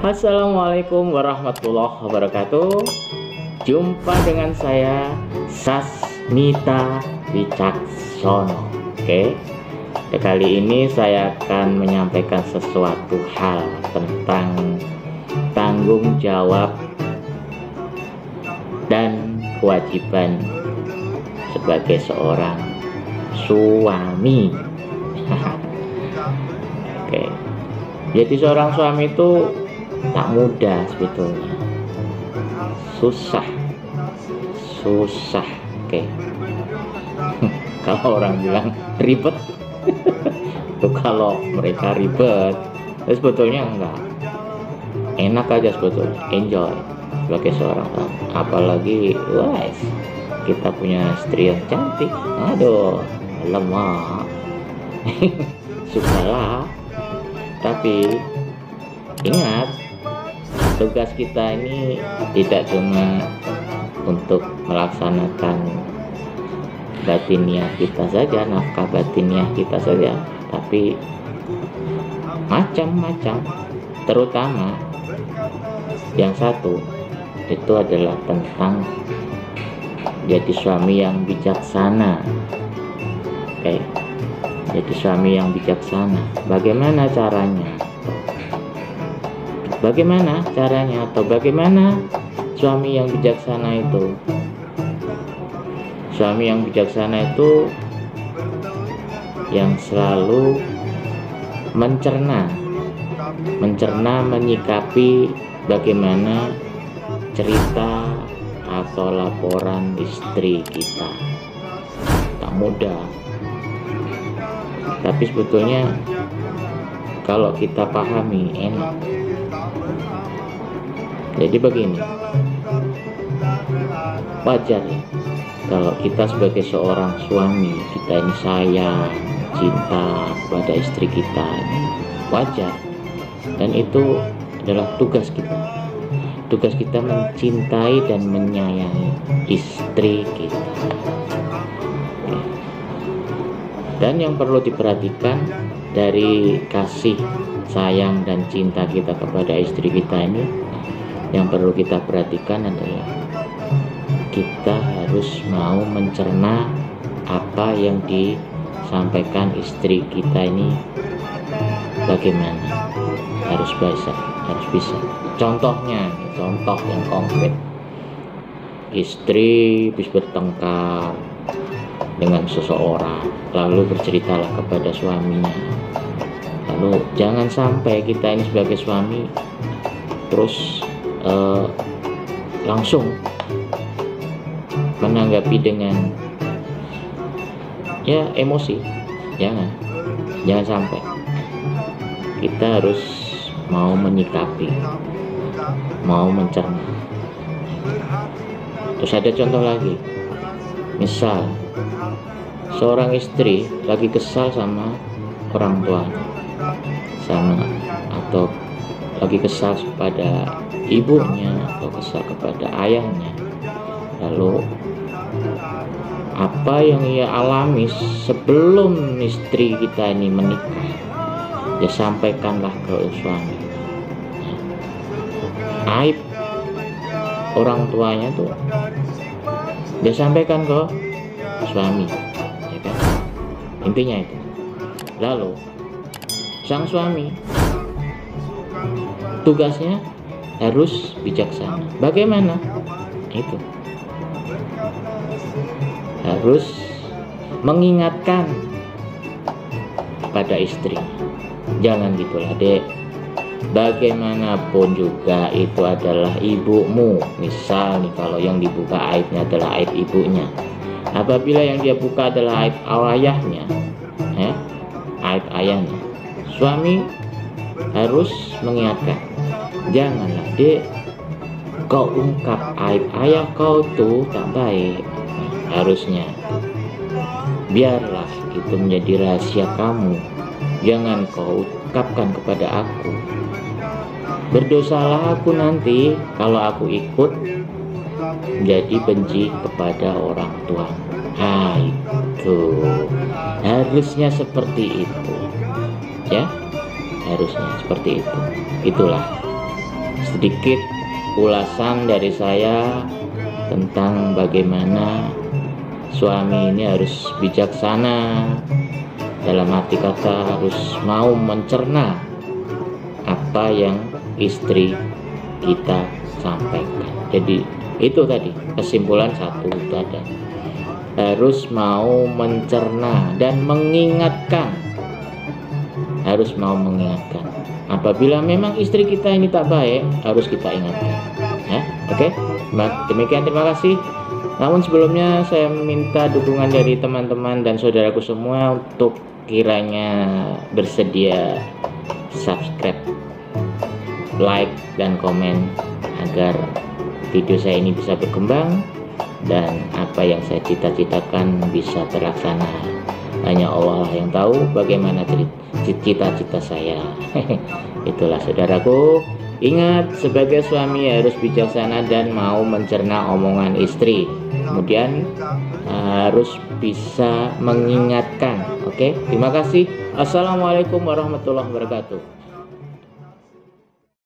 Assalamualaikum warahmatullahi wabarakatuh. Jumpa dengan saya Sasmita Wicaksono. Oke, kali ini saya akan menyampaikan sesuatu hal tentang tanggung jawab dan kewajiban sebagai seorang suami. Oke, jadi seorang suami itu tak mudah sebetulnya, susah. Oke. Kalau orang bilang ribet itu kalau mereka ribet, tapi sebetulnya enggak, enak aja sebetulnya, enjoy sebagai seorang suami. Apalagi kita punya istri yang cantik, aduh lemah. Sukalah, tapi ingat, tugas kita ini tidak cuma untuk melaksanakan batiniah kita saja, nafkah batiniah kita saja, tapi macam-macam. Terutama yang satu itu adalah tentang jadi suami yang bijaksana. Oke, jadi suami yang bijaksana. Bagaimana caranya? Atau bagaimana suami yang bijaksana itu? Suami yang bijaksana itu yang selalu mencerna, menyikapi bagaimana cerita atau laporan istri kita. Tak mudah, tapi sebetulnya kalau kita pahami enak. Jadi begini, wajar ya kalau kita sebagai seorang suami, kita ini sayang, cinta kepada istri kita, wajar. Dan itu adalah tugas kita. Tugas kita mencintai dan menyayangi istri kita. Dan yang perlu diperhatikan dari kasih sayang dan cinta kita kepada istri kita ini, yang perlu kita perhatikan adalah kita harus mau mencerna apa yang disampaikan istri kita ini bagaimana. Harus bisa. Contoh yang konkret. Istri habis bertengkar dengan seseorang, lalu berceritalah kepada suaminya. Lalu jangan sampai kita ini sebagai suami terus langsung menanggapi dengan emosi. Jangan sampai. Kita harus mau menyikapi, mau mencerna. Terus ada contoh lagi, misal seorang istri lagi kesal sama orang tua, atau lagi kesal kepada ibunya atau kesal kepada ayahnya. Lalu apa yang ia alami sebelum istri kita ini menikah, ya sampaikanlah ke suami. Aib orang tuanya tuh dia sampaikan ke suami, ya kan? Intinya itu. Lalu sang suami tugasnya harus bijaksana. Bagaimana? Itu harus mengingatkan pada istri. Jangan gitulah, Dek. Bagaimanapun juga itu adalah ibumu. Misal nih, kalau yang dibuka aibnya adalah aib ibunya, apabila yang dia buka adalah aib ayahnya, aib ayahnya, suami harus mengingatkan. Janganlah, Dek, kau ungkap aib ayah kau tuh tak baik. Harusnya biarlah itu menjadi rahasia kamu, jangan kau ungkapkan kepada aku. Berdosalah aku nanti kalau aku ikut menjadi benci kepada orang tua. Itu harusnya seperti itu, ya, harusnya seperti itu. Itulah sedikit ulasan dari saya tentang bagaimana suami ini harus bijaksana, dalam arti kata harus mau mencerna apa yang istri kita sampaikan. Jadi itu tadi kesimpulan satu itu ada, harus mau mencerna dan mengingatkan, harus mau mengingatkan. Apabila memang istri kita ini tak baik, harus kita ingatkan ya. Oke, demikian, terima kasih. Namun sebelumnya saya minta dukungan dari teman-teman dan saudaraku semua untuk kiranya bersedia subscribe, like, dan komen agar video saya ini bisa berkembang dan apa yang saya cita-citakan bisa terlaksana. Hanya Allah yang tahu bagaimana cita-cita saya. Itulah saudaraku. Ingat, sebagai suami harus bijaksana dan mau mencerna omongan istri. Kemudian harus bisa mengingatkan. Oke, terima kasih. Assalamualaikum warahmatullahi wabarakatuh.